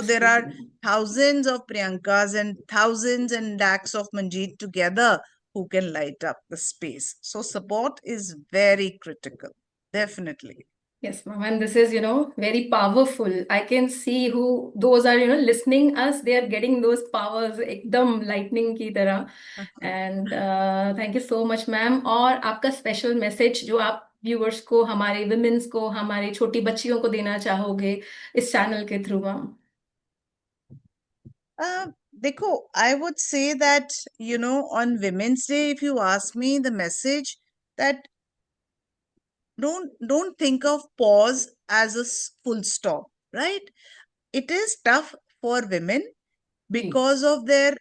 there are Absolutely. thousands of Priyankas and thousands and lakhs of Manjeet together who can light up the space. So support is very critical, definitely. Yes, ma'am. And this is, very powerful. I can see who those are, listening us. They are getting those powers, एकदम lightning की तरह. And thank you so much, ma'am. और आपका special message जो आप viewers को, हमारे women's को, हमारी छोटी बच्चियों को देना चाहोगे इस channel के through, ma'am. Uh, देखो, I would say that, on Women's Day, if you ask me the message that don't think of pause as a full stop, right? It is tough for women ji, because of their,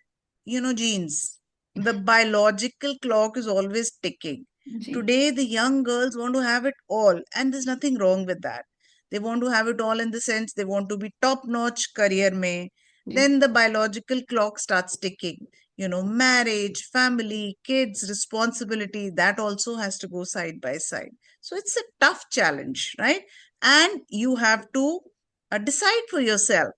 genes. The biological clock is always ticking. Ji, Today, the young girls want to have it all, and there's nothing wrong with that. They want to have it all in the sense they want to be top notch career mein. Ji, Then the biological clock starts ticking. Marriage, family, kids, responsibility, that also has to go side by side. So it's a tough challenge, right? And you have to decide for yourself,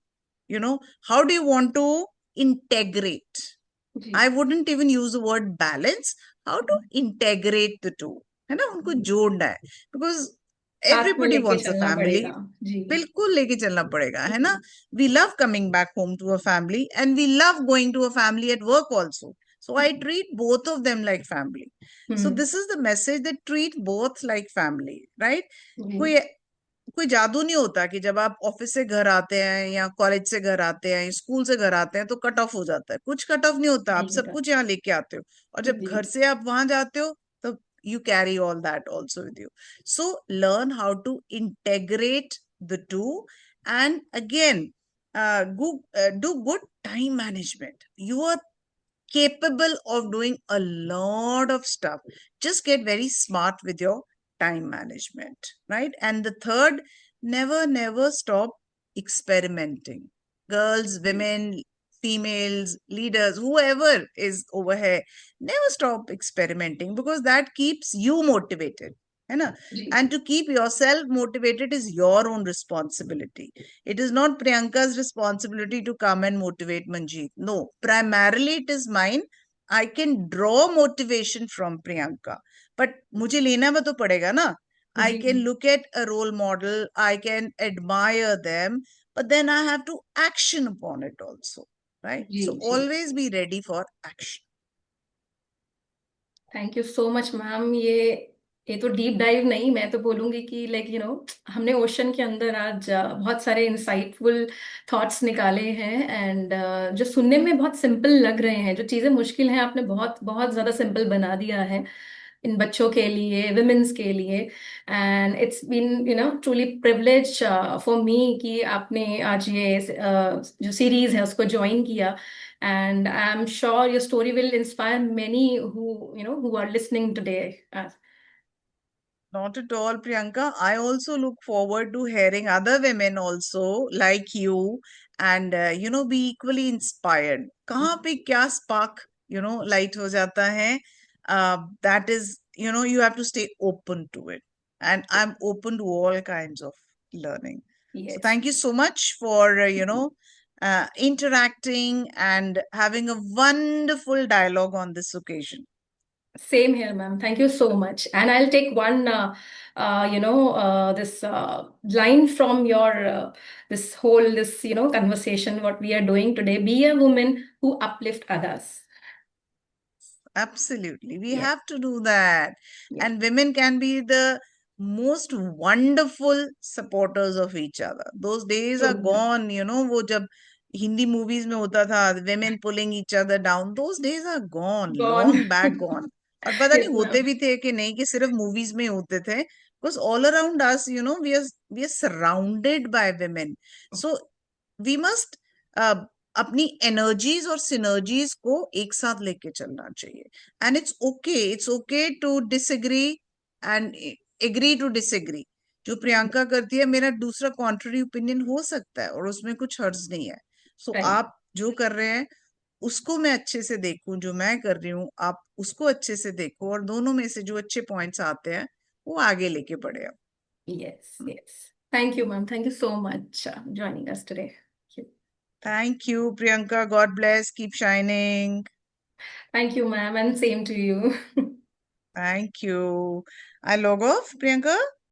how do you want to integrate? Ji, I wouldn't even use the word balance. How to integrate the two? है ना, उनको जी। जोड़ना है. Because साथ में everybody लेके wants a चलना family. पड़ेगा। जी, बिल्कुल लेके चलना पड़ेगा, है ना. जी, We love coming back home to a family and we love going to a family at work also. So I ji. treat both of them like family. So hmm, this is the message, that treat both like family, right? जी, कोई कोई जादू नहीं होता कि जब आप office से घर आते हैं या कॉलेज से घर आते हैं, स्कूल से घर आते हैं तो कट ऑफ हो जाता है. कुछ कट ऑफ नहीं होता, आप नहीं सब होता। कुछ यहाँ लेके आते हो. और जब जी, घर से आप वहां जाते हो तो you carry all that also with you. So learn how to integrate the two. And again, do good time management. You are capable of doing a lot of stuff. Just get very smart with your time management, right? And the third, never stop experimenting. Girls, ji, women, females, leaders, whoever is over here, never stop experimenting, because that keeps you motivated. है ना? जी, And to keep yourself motivated is your own responsibility. It is not Priyanka's responsibility to come and motivate Manjeet. No, primarily it is mine. I can draw motivation from Priyanka, but मुझे लेना भी तो पड़ेगा ना. I जी, can look at a role model, I can admire them, but then I have to action upon it also, right? जी, So जी। always be ready for action. Thank you so much ma'am. ये तो deep dive नहीं, मैं तो बोलूंगी कि like हमने ओशन के अंदर आज बहुत सारे इंसाइटफुल थॉट्स निकाले हैं। एंड जो सुनने में बहुत सिंपल लग रहे हैं, जो चीजें मुश्किल हैं आपने बहुत बहुत ज्यादा सिंपल बना दिया है इन बच्चों के लिए, विमेन्स के लिए। And it's been truly privilege for me कि आपने आज ये जो सीरीज है उसको ज्वाइन किया। And I'm sure your story will inspire many who are listening today. Not at all, Priyanka. I also look forward to hearing other women also like you, and be equally inspired. कहाँ पे क्या spark light हो जाता है? That is, you have to stay open to it, and I'm open to all kinds of learning. So Yes. thank you so much for interacting and having a wonderful dialogue on this occasion. Same here, ma'am. Thank you so much. And I'll take one, this line from your this conversation. What we are doing today: be a woman who uplift others. Absolutely. We Yeah, have to do that. yeah. And women can be the most wonderful supporters of each other. Those days are True, ma'am. gone, वो जब Hindi movies में होता था, women pulling each other down. Those days are gone, Gone. long back gone. और पता नहीं Yes, होते ma'am. भी थे कि नहीं, कि सिर्फ movies में होते थे. Because all around us, we are surrounded by women. So we must uh, अपनी एनर्जीज और सिनर्जीज को एक साथ लेके चलना चाहिए. And it's okay to disagree and agree to disagree. जो प्रियंका करती है, मेरा दूसरा कॉन्ट्ररी ओपिनियन हो सकता है और उसमें कुछ हर्ज नहीं है. सो Right. आप जो कर रहे हैं उसको मैं अच्छे से देखूं, जो मैं कर रही हूँ आप उसको अच्छे से देखो, और दोनों में से जो अच्छे पॉइंट्स आते हैं वो आगे लेके बढ़े आप. Yes, yes. Thank you, ma'am. Thank you so much joining us today. Thank you. Thank you, Priyanka. God bless. Keep shining. Thank you, ma'am, and same to you. Thank you. I log off, Priyanka.